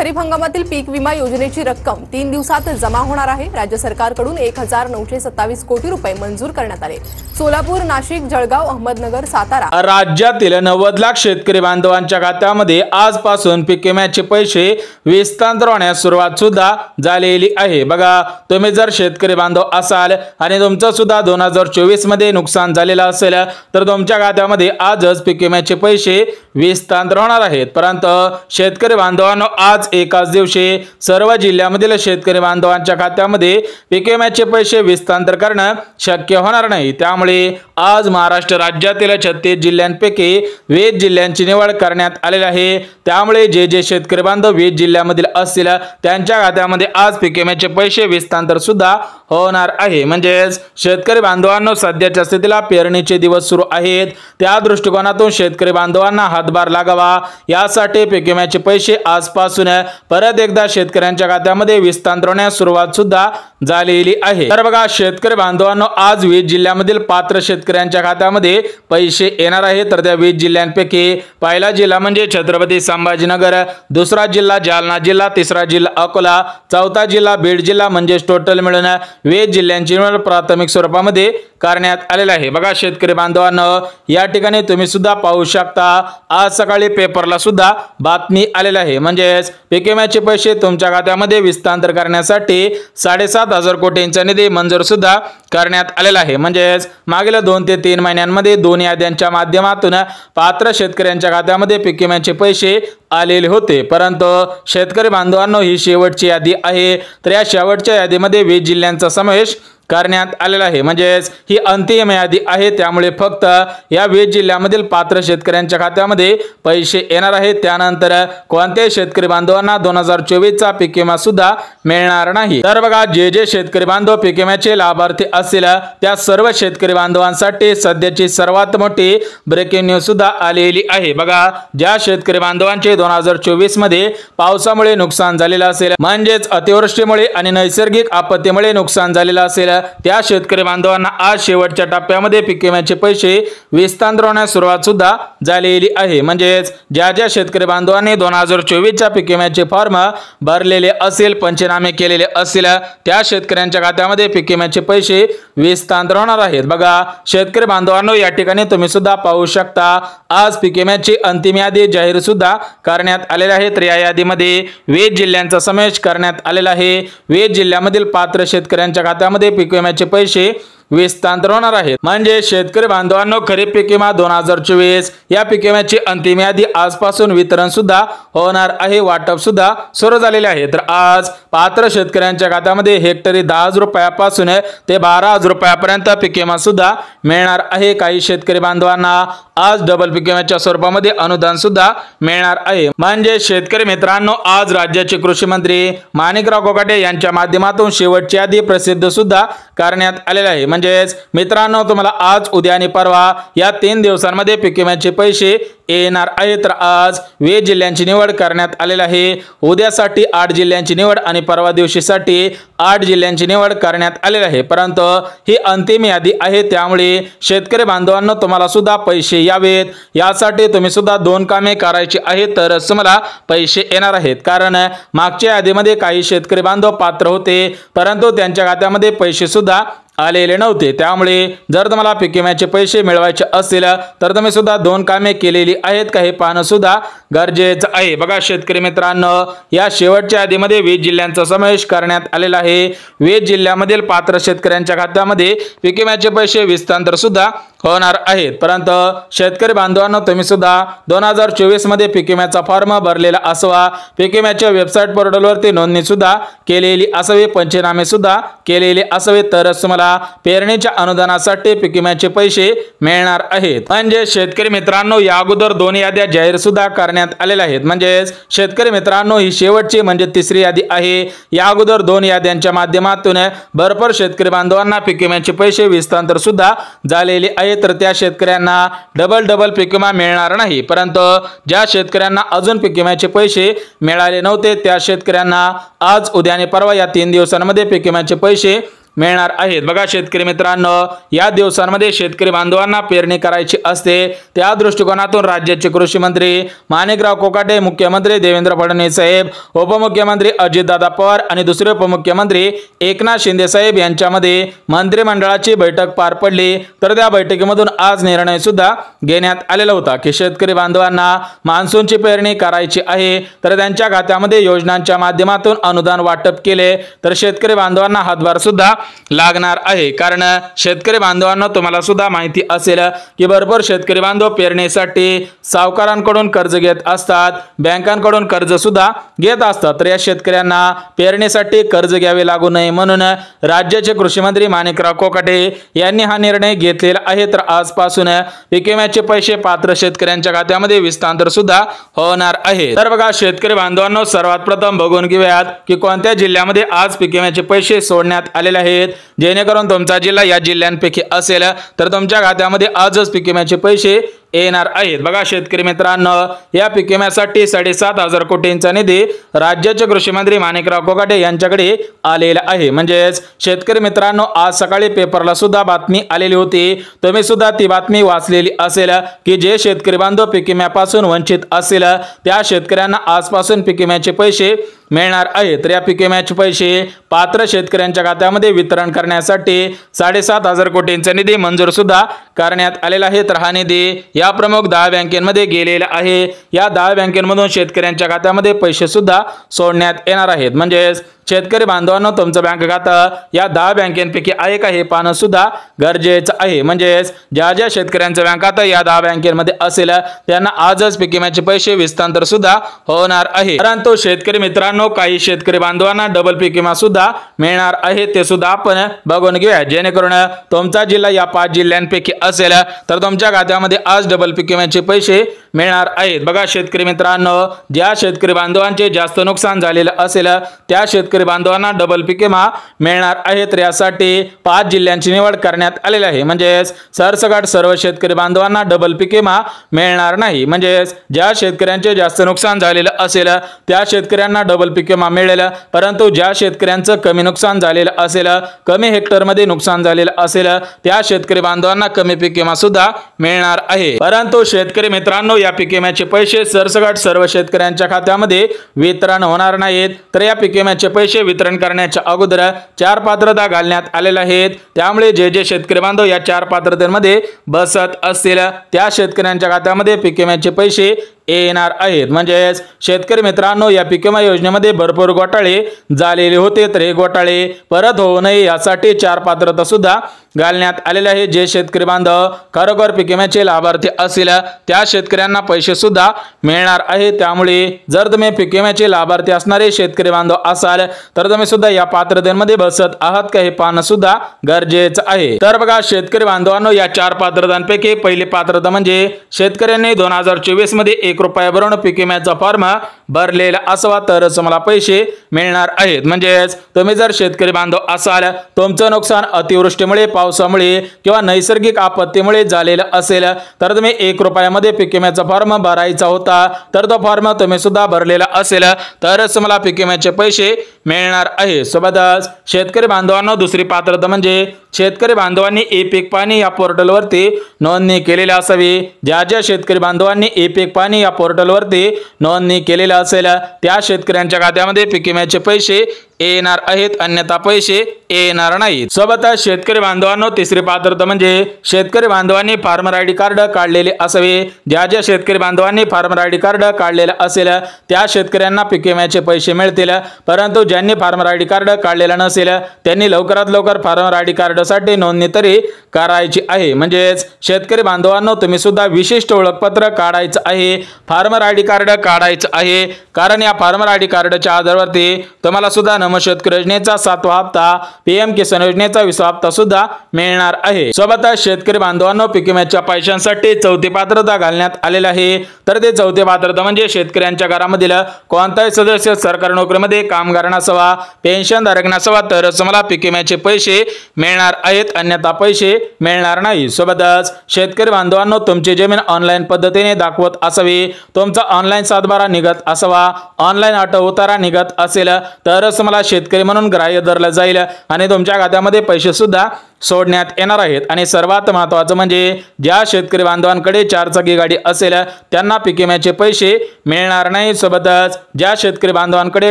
खरीप हंगामातील पीक विमा योजनेची रक्कम 3 दिवसात जमा होणार आहे। राज्य सरकारकडून 1927 कोटी रुपये मंजूर करण्यात आले। सोलापूर, नाशिक, जळगाव, अहमदनगर, सातारा राज्यातील 90 लाख शेतकरी बांधवांच्या खात्यामध्ये आजपासून पीक विम्याचे पैसे विस्तार होण्यास सुरुवात सुद्धा झालेली आहे। बघा, तुम्ही जर शेतकरी बांधव असाल आणि तुमचं सुद्धा 2024 मध्ये नुकसान झालेलं असेल तर तुमच्या खात्यामध्ये आजच पीक विम्याचे पैसे विस्तार होणार आहेत। परंतु शेतकरी बांधवांनो, आज एकाच दिवशी सर्व जिल्ह्यामधील शेतकरी बांधवांच्या खात्यामध्ये पीक विम्याचे पैसे विस्तार करणं शक्य होणार नाही। त्यामुळे आज महाराष्ट्र राज्यातील 36 जिल्ह्यांपैकी 20 जिल्ह्यांची निवड करण्यात आलेली आहे। त्यामुळे जे शेतकरी बांधव 20 जिल्ह्यामधील असतील त्यांच्या खात्यामध्ये आज पीक विम्याचे पैसे विस्तार सुद्धा होणार आहे। म्हणजेच शेतकरी बांधवांनो, सध्याच्या स्थितीला पेरणीचे दिवस सुरू आहेत, त्या दृष्टिकोनातून शेतकरी बांधवांना हातभार लागावा यासाठी पीक विम्याचे पैसे आजपासून परत एकदा शेतकऱ्यांच्या खात्यामध्ये विस्तार होण्यास सुरुवात सुद्धा झालेली आहे। तर बघा शेतकरी बांधवांनो, आज 20 जिल्ह्यामधील पात्र शेतकऱ्यांच्या खात्यामध्ये पैसे येणार आहेत। तर त्या 20 जिल्ह्यांपैकी पहिला जिल्हा म्हणजे छत्रपती संभाजीनगर, दुसरा जिल्हा जालना जिल्हा, तिसरा जिल्हा अकोला, चौथा जिल्हा बीड जिल्हा, म्हणजे टोटल मिळून 20 जिल्ह्यांची निवड प्राथमिक स्वरूपामध्ये करण्यात आलेला आहे। बघा शेतकरी बांधवांनो, या ठिकाणी तुम्ही सुद्धा पाहू शकता, आज सकाळी पेपरला सुद्धा बातमी आलेली आहे। म्हणजेच पीक विम्याचे पैसे तुमच्या खात्यामध्ये विस्तार करण्यासाठी 7,500 कोटींचा निधी मंजूर सुद्धा करण्यात आलेला आहे। म्हणजेच मागील 2 ते 3 महिन्यांमध्ये 2 याद्यांच्या माध्यमातून पात्र शेतकऱ्यांच्या खात्यामध्ये पीक विम्याचे पैसे आलेले होते। परंतु शेतकरी बांधवांनो, ही शेवटची यादी आहे। तर या शेवटच्या यादीमध्ये 20 जिल्ह्यांचा समावेश करण्यात आलेला आहे। म्हणजेच ही अंतिम यादी आहे। त्यामुळे फक्त या 20 जिल्ह्यामधील पात्र शेतकऱ्यांच्या खात्यामध्ये पैसे येणार आहेत। त्यानंतर कोणत्याही शेतकरी बांधवांना 2024 चा पीक विमा सुद्धा मिळणार नाही। तर बघा, जे शेतकरी बांधव पीक विम्याचे लाभार्थी असतील त्या सर्व शेतकरी बांधवांसाठी सध्याची सर्वात मोठी ब्रेकिंग न्यूज सुद्धा आलेली आहे। बघा, ज्या शेतकरी बांधवांचे 2024 मध्ये पावसामुळे नुकसान झालेलं असेल, म्हणजेच अतिवृष्टीमुळे आणि नैसर्गिक आपत्तीमुळे नुकसान झालेलं असेल, त्या शेतकरी बांधवांना आज शेवटच्या टप्प्यामध्ये पीक विम्याचे पैसे विस्तार होण्यास सुरुवात सुद्धा झालेली आहे। म्हणजेच ज्या शेतकरी बांधवांनी 2024 च्या पीक विम्याचे फॉर्म भरलेले असेल, पंचनामे केलेले असतील, त्या शेतकऱ्यांच्या खात्यामध्ये पीक विम्याचे पैसे विस्तार होणार आहेत। बघा शेतकरी बांधवांनो, या ठिकाणी तुम्ही सुद्धा पाहू शकता, आज पीक विम्याची अंतिम यादी जाहीर सुद्धा करण्यात आलेली आहे। तर या यादीमध्ये 20 जिल्ह्यांचा समावेश करण्यात आलेला आहे। 20 जिल्ह्यामधील पात्र शेतकऱ्यांच्या खात्यामध्ये पीक विम्याचे पैसे विस्तार होणार आहेत। म्हणजे शेतकरी बांधवांनो, खरीप पीक विमा 2024 या पीक विम्याची अंतिम यादी आजपासून वितरण सुद्धा होणार आहे, वाटप सुद्धा सुरू झालेले आहे। तर आज पात्र शेतकऱ्यांच्या खात्यामध्ये हेक्टरी 10,000 रुपयापासून ते 12,000 रुपयापर्यंत पीक विमा सुद्धा मिळणार आहे। काही शेतकरी बांधवांना आज डबल पीक विम्याच्या स्वरूपामध्ये अनुदान सुद्धा मिळणार आहे। म्हणजे शेतकरी मित्रांनो, आज राज्याचे कृषी मंत्री माणिकराव कोकाटे यांच्या माध्यमातून शेवटची यादी प्रसिद्ध सुद्धा करण्यात आलेली आहे। म्हणजेच मित्रांनो, तुम्हाला आज, उद्या आणि परवा या 3 दिवसांमध्ये पीक विम्याचे पैसे येणार आहे। तर आज 20 जिल्ह्यांची निवड करण्यात आलेली आहे। उद्यासाठी 8 जिल्ह्यांची निवड आणि परवा दिवशीसाठी 8 जिल्ह्यांची निवड करण्यात आलेली आहे। परंतु ही अंतिम यादी आहे, त्यामुळे शेतकरी बांधवांनो, तुम्हाला सुद्धा पैसे यावेत यासाठी तुम्ही सुद्धा 2 कामे करायची आहेत, तरच तुम्हाला पैसे येणार आहेत। कारण मागच्या यादीमध्ये काही शेतकरी बांधव पात्र होते, परंतु त्यांच्या खात्यामध्ये पैसे सुद्धा आलेले नव्हते। त्यामुळे जर तुम्हाला पीक विम्याचे पैसे मिळवायचे असतील तर तुम्ही सुद्धा 2 कामे केलेली आहेत का हे पाहणं सुद्धा गरजेचं आहे। बघा शेतकरी मित्रांनो, या शेवटच्या यादीमध्ये 20 जिल्ह्यांचा समावेश करण्यात आलेला आहे। 20 जिल्ह्यामधील पात्र शेतकऱ्यांच्या खात्यामध्ये पीक विम्याचे पैसे विस्तार सुद्धा होणार आहेत। परंतु शेतकरी बांधवांनो, तुम्ही सुद्धा 2024 मध्ये पीक विम्याचा फॉर्म भरलेला असावा, पीक विम्याच्या वेबसाईट पोर्टलवरती नोंदणी सुद्धा केलेली असावी, पंचनामे सुद्धा केलेले असावे, तरच तुम्हाला पेरणीच्या अनुदानासाठी पीक विम्याचे पैसे मिळणार आहेत। म्हणजे शेतकरी मित्रांनो, या अगोदर 2 याद्या जाहीर सुद्धा करण्यात आलेल्या आहेत। म्हणजे शेतकरी मित्रांनो, ही शेवटची म्हणजे तिसरी यादी आहे। या अगोदर 2 याद्यांच्या माध्यमातून भरपूर शेतकरी बांधवांना पीक विम्याचे पैसे विस्तार सुद्धा झालेले आहेत। तर त्या शेतकऱ्यांना डबल पीक विमा मिळणार नाही। परंतु ज्या शेतकऱ्यांना अजून पीक विम्याचे पैसे मिळाले नव्हते त्या शेतकऱ्यांना आज, उद्या आणि परवा या 3 दिवसांमध्ये पीक विम्याचे पैसे मिळणार आहेत। बघा शेतकरी मित्रांनो, या दिवसांमध्ये शेतकरी बांधवांना पेरणी करायची असते, त्या दृष्टिकोनातून राज्याचे कृषी मंत्री माणिकराव कोकाटे, मुख्यमंत्री देवेंद्र फडणवीस साहेब, उपमुख्यमंत्री अजितदादा पवार आणि दुसरे उपमुख्यमंत्री एकनाथ शिंदे साहेब यांच्यामध्ये मंत्रिमंडळाची बैठक पार पडली। तर त्या बैठकीमधून आज निर्णय सुद्धा घेण्यात आलेला होता की शेतकरी बांधवांना मान्सूनची पेरणी करायची आहे, तर त्यांच्या खात्यामध्ये योजनांच्या माध्यमातून अनुदान वाटप केले तर शेतकरी बांधवांना हातभार सुद्धा लागणार आहे। कारण शेतकरी बांधवांना तुम्हाला सुद्धा माहिती असेल की भरपूर शेतकरी बांधव पेरणीसाठी सावकारांकडून कर्ज घेत असतात, बँकांकडून कर्ज सुद्धा घेत असतात। तर या शेतकऱ्यांना पेरणीसाठी कर्ज घ्यावे लागू नये म्हणून राज्याचे कृषी मंत्री माणिकराव कोकाटे यांनी हा निर्णय घेतलेला आहे। तर आजपासून पीक विम्याचे पैसे पात्र शेतकऱ्यांच्या खात्यामध्ये हस्तांतर सुद्धा होणार आहे। तर बघा शेतकरी बांधवांनो, सर्वात प्रथम बघून घेऊयात की कोणत्या जिल्ह्यामध्ये आज पीक विम्याचे पैसे सोडण्यात आलेले आहेत, जेणेकरून तुमचा जिल्हा या जिल्ह्यांपैकी असेल तर तुमच्या खात्यामध्ये आजच पीक विम्याचे पैसे येणार आहेत। बघा शेतकरी मित्रांनो, या पीक विम्यासाठी 7,500 कोटींचा निधी राज्याचे कृषी मंत्री माणिकराव कोकाटे यांच्याकडे आलेला आहे। म्हणजेच शेतकरी मित्रांनो, आज सकाळी पेपरला सुद्धा बातमी आलेली होती, तुम्ही सुद्धा ती बातमी वाचलेली असेल की जे शेतकरी बांधव पीक विम्यापासून वंचित असेल त्या शेतकऱ्यांना आजपासून पीक विम्याचे पैसे मिळणार आहेत। तर या पीक विम्याचे पैसे पात्र शेतकऱ्यांच्या खात्यामध्ये वितरण करण्यासाठी 7,500 कोटींचा निधी मंजूर सुद्धा करण्यात आलेला आहे। तर हा निधी या प्रमुख 10 बँकेमध्ये गेलेला आहे। या 10 बँकेमधून शेतकऱ्यांच्या खात्यामध्ये पैसे सुद्धा सोडण्यात येणार आहेत। म्हणजे शेतकरी बांधवांनो, तुमचं बँक खातं या 10 बँकेपैकी आहे का हे पाहणं सुद्धा गरजेचं आहे। म्हणजेच ज्या ज्या शेतकऱ्यांचं बँक खातं या 10 बँकेमध्ये असेल त्यांना आजच पीक विम्याचे पैसे हस्तांतर सुद्धा होणार आहे। परंतु शेतकरी मित्रांनो, काही शेतकरी बांधवांना डबल पीक विमा सुद्धा मिळणार आहे, ते सुद्धा आपण बघून घेऊया, जेणेकरून तुमचा जिल्हा या 5 जिल्ह्यांपैकी असेल तर तुमच्या खात्यामध्ये आज डबल पीक विम्याचे पैसे मिळणार आहेत। बघा शेतकरी मित्रांनो, ज्या शेतकरी बांधवांचे जास्त नुकसान झालेलं असेल त्या शेतकरी बांधवांना डबल पीक विमा मिळणार आहे। तर यासाठी 5 जिल्ह्यांची निवड करण्यात आलेली आहे। म्हणजेच सरसकट सर्व शेतकरी बांधवांना डबल पीक विमा मिळणार नाही। म्हणजेच ज्या शेतकऱ्यांचे जास्त नुकसान झालेलं असेल त्या शेतकऱ्यांना डबल पीक विमा मिळेल, परंतु ज्या शेतकऱ्यांचं कमी नुकसान झालेलं असेल, कमी हेक्टरमध्ये नुकसान झालेलं असेल त्या शेतकरी बांधवांना कमी पीक विमा सुद्धा मिळणार आहे। परंतु शेतकरी मित्रांनो, या पीक विम्याचे पैसे सरसकट सर्व शेतकऱ्यांच्या खात्यामध्ये वितरण होणार नाहीत। तर या पीक विम्याचे पैसे वितरण करण्याच्या अगोदर 4 पात्रता घालण्यात आलेल्या आहेत। त्यामुळे जे जे शेतकरी बांधव या 4 पात्रतेमध्ये बसत असतील त्या शेतकऱ्यांच्या खात्यामध्ये पीक विम्याचे पैसे येणार आहेत। म्हणजेच शेतकरी मित्रांनो, या पीक विमा योजनेमध्ये भरपूर घोटाळे झालेले होते, तर हे घोटाळे परत होऊ नये यासाठी 4 पात्रता सुद्धा घालण्यात आलेले आहे। जे शेतकरी बांधव खरोखर पीक विम्याचे लाभार्थी असतील त्या शेतकऱ्यांना पैसे सुद्धा मिळणार आहे। त्यामुळे जर तुम्ही पीक विम्याचे लाभार्थी असणारे शेतकरी बांधव असाल तर तुम्ही सुद्धा या पात्रतेमध्ये बसत आहात का हे पाहणं सुद्धा गरजेचं आहे। तर बघा शेतकरी बांधवांनो, या 4 पात्रतांपैकी पहिली पात्रता म्हणजे शेतकऱ्यांनी 2024 मध्ये 1 रुपया भरून पीक विम्याचा फॉर्म भरलेला असावा तरच मला पैसे मिळणार आहेत। म्हणजेच तुम्ही जर शेतकरी बांधव असाल, तुमचं नुकसान अतिवृष्टीमुळे, पावसामुळे किंवा नैसर्गिक आपत्तीमुळे झालेलं असेल तर तुम्ही 1 रुपयामध्ये पीक विम्याचा फॉर्म भरायचा होता, तर तो फॉर्म तुम्ही सुद्धा भरलेला असेल तरच मला पीक विम्याचे पैसे मिळणार आहे। सोबतच शेतकरी बांधवांना दुसरी पात्रता म्हणजे शेतकरी बांधवांनी ई पीक पाणी या पोर्टलवरती नोंदणी केलेली असावी। ज्या ज्या शेतकरी बांधवांनी ई पीक पाणी या पोर्टलवरती नोंदणी केलेली असेल त्या शेतकऱ्यांच्या खात्यामध्ये पीक विम्याचे पैसे येणार आहेत, अन्यथा पैसे येणार नाहीत। सोबतच शेतकरी बांधवांनो, तिसरी पात्रता म्हणजे शेतकरी बांधवांनी फार्मर आयडी कार्ड काढलेले असावे। ज्या ज्या शेतकरी बांधवांनी फार्मर आयडी कार्ड काढलेलं असेल त्या शेतकऱ्यांना पीक विम्याचे पैसे मिळतील, परंतु ज्यांनी फार्मर आयडी कार्ड काढलेलं नसेल त्यांनी लवकरात लवकर फार्मर आयडी कार्डसाठी नोंदणी तरी करायची आहे। म्हणजेच शेतकरी बांधवांनो, तुम्ही सुद्धा विशिष्ट ओळखपत्र काढायचं आहे, फार्मर आयडी कार्ड काढायचं आहे, कारण या फार्मर आयडी कार्डच्या आधारावरती तुम्हाला सुद्धा शेतकरी योजनेचा 7वा हप्ता, पीएम किसान योजनेचा 20वा हप्ता सुद्धा मिळणार आहे। सोबतच शेतकरी बांधवांनो, पीक विम्याच्या पैशांसाठी 4थी पात्रता घालण्यात आलेली आहे। तर ते 4थी पात्रता म्हणजे शेतकऱ्यांच्या घरामधील कोणताही सदस्य सरकारी नोकरीमध्ये कामगार नसावा, पेन्शनधारक नसावा तरच मला पीक विम्याचे पैसे मिळणार आहेत, अन्यथा पैसे मिळणार नाही। सोबतच शेतकरी बांधवांनो, तुमची जमीन ऑनलाईन पद्धतीने दाखवत असावी, तुमचा ऑनलाईन सातबारा निघत असावा, ऑनलाईन ऑटो उतारा निघत असेल तरच मला शेतकरी म्हणून ग्राह्य धरला जाईल आणि तुमच्या खात्यामध्ये पैसे सुद्धा सोडण्यात येणार आहेत। आणि सर्वात महत्त्वाचं म्हणजे ज्या शेतकरी बांधवांकडे 4 चाकी गाडी असेल त्यांना पीक विम्याचे पैसे मिळणार नाही। सोबतच ज्या शेतकरी बांधवांकडे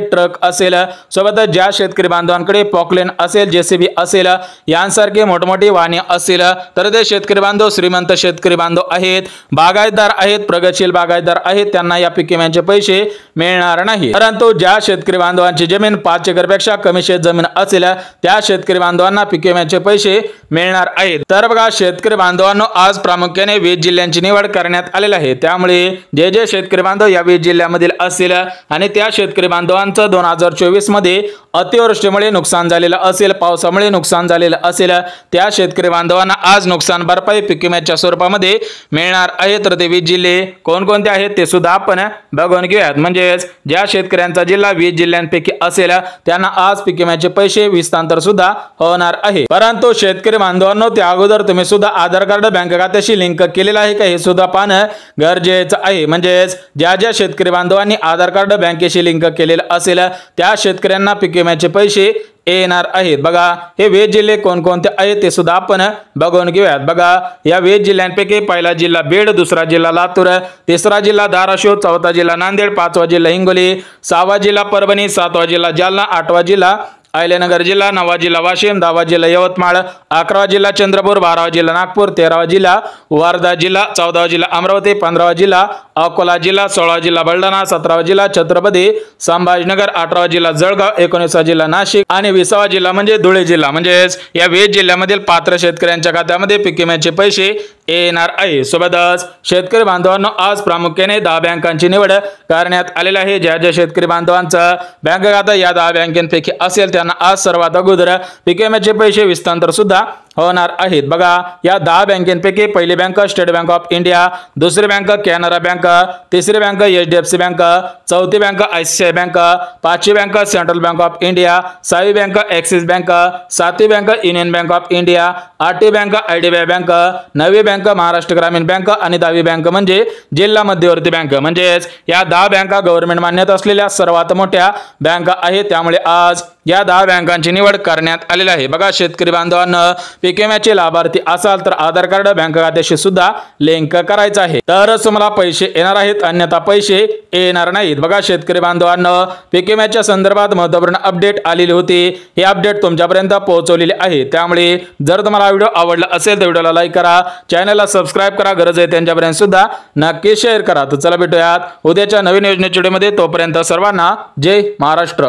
ट्रक असेल, सोबतच ज्या शेतकरी बांधवांकडे पॉकलेन असेल, जेसीबी असेल, यांसारखे मोठमोठी वाहने असेल तर ते शेतकरी बांधव श्रीमंत शेतकरी बांधव आहेत, बागायतदार आहेत, प्रगतशील बागायतदार आहेत, त्यांना या पीक विम्याचे पैसे मिळणार नाही। परंतु ज्या शेतकरी बांधवांची जमीन 5 एकरपेक्षा कमी शेत जमीन असेल त्या शेतकरी बांधवांना पीक विम्याचे पैसे मिळणार आहेत। तर बघा शेतकरी बांधवांनो, आज प्रामुख्याने 20 जिल्ह्यांची निवड करण्यात आलेली आहे। त्यामुळे जे शेतकरी बांधव या 20 जिल्ह्यामधील असतील आणि त्या शेतकरी बांधवांचं 2024 मध्ये अतिवृष्टीमुळे नुकसान झालेलं असेल, पावसामुळे नुकसान झालेलं असेल, त्या शेतकरी बांधवांना आज नुकसान भरपाई पीक विम्याच्या स्वरूपामध्ये मिळणार आहे। तर ते 20 जिल्हे कोणकोणते आहेत ते सुद्धा आपण बघून घेऊयात। म्हणजेच ज्या शेतकऱ्यांचा जिल्हा 20 जिल्ह्यांपैकी असेल त्यांना आज पीक विम्याचे पैसे विस्तांतर सुद्धा होणार आहे। परंतु शेतकरी बांधवांनो, त्या अगोदर तुम्ही सुद्धा आधार कार्ड बँक खात्याशी लिंक केलेलं आहे का हे सुद्धा पाहणं गरजेचं आहे। म्हणजेच ज्या शेतकरी बांधवांनी आधार कार्ड बँकेशी लिंक केलेलं असेल त्या शेतकऱ्यांना पीक विम्याचे पैसे येणार आहेत। बघा हे 20 जिल्हे कोणकोणते आहेत ते सुद्धा आपण बघून घेऊयात। बघा या 20 जिल्ह्यांपैकी पहिला जिल्हा बीड, दुसरा जिल्हा लातूर, तिसरा जिल्हा धाराशिव, चौथा जिल्हा नांदेड, 5वा जिल्हा हिंगोली, 6वा जिल्हा परभणी, 7वा जिल्हा जालना, 8वा जिल्हा अहिल्यानगर जिल्हा, 9वा जिल्हा वाशिम, 10वा जिल्हा यवतमाळ, 11वा जिल्हा चंद्रपूर, 12वा जिल्हा नागपूर, 13वा जिल्हा वर्धा जिल्हा, 14वा जिल्हा अमरावती, 15वा जिल्हा अकोला जिल्हा, 16वा जिल्हा बुलढाणा, 17वा जिल्हा छत्रपती संभाजीनगर, 18वा जिल्हा जळगाव, 19वा जिल्हा नाशिक आणि 20वा जिल्हा म्हणजे धुळे जिल्हा। म्हणजेच या 20 जिल्ह्यामधील पात्र शेतकऱ्यांच्या खात्यामध्ये पीक विम्याचे पैसे येणार आहे। सोबतच शेतकरी बांधवांनो, आज प्रामुख्याने 10 बँकांची निवड करण्यात आलेली आहे। ज्या शेतकरी बांधवांचा बँक खाता या 10 बँकांपैकी असेल त्यांना आज सर्वात अगोदर पीक विम्याचे पैसे विस्तांतर सुद्धा होणार आहेत। बघा या 10 बँकांपैकी पहिली bank State Bank of India, दुसरी बँक कॅनरा बँक, तिसरी बँक एचडीएफसी बँक, चौथी बँक आयसीआयसीआय बँक, पाचवी bank Central Bank of India, 6वी बँक ॲक्सिस बँक, 7वी bank Union Bank of India, 8वी बँक आयडीबीआय बँक, 9वी बँक महाराष्ट्र ग्रामीण बँक आणि 10वी बँक म्हणजे जिल्हा मध्यवर्ती बँक। म्हणजेच या 10 बँका गव्हर्नमेंट मान्यता असलेल्या सर्वात मोठ्या बँका आहेत। त्यामुळे आज या 10 बँकांची निवड करण्यात आलेली आहे। बघा शेतकरी बांधवांना पीक विम्याचे लाभार्थी असाल तर आधार कार्ड बँक खात्याशी सुद्धा लिंक करायचं आहे, तरच तुम्हाला पैसे येणार आहेत, अन्यथा पैसे येणार नाहीत। बघा शेतकरी बांधवांना पीक विम्याच्या संदर्भात महत्त्वपूर्ण अपडेट आलेली होती, हे अपडेट तुमच्यापर्यंत पोहोचवलेले आहे। त्यामुळे जर तुम्हाला व्हिडिओ आवडला असेल तर व्हिडिओला लाईक करा, चॅनलला सबस्क्राइब करा, गरज आहे त्यांच्यापर्यंत सुद्धा नक्की शेअर करा। तर चला भेटूयात उद्याच्या नवीन योजनेच्या व्हिडिओमध्ये, तोपर्यंत सर्वांना जय महाराष्ट्र।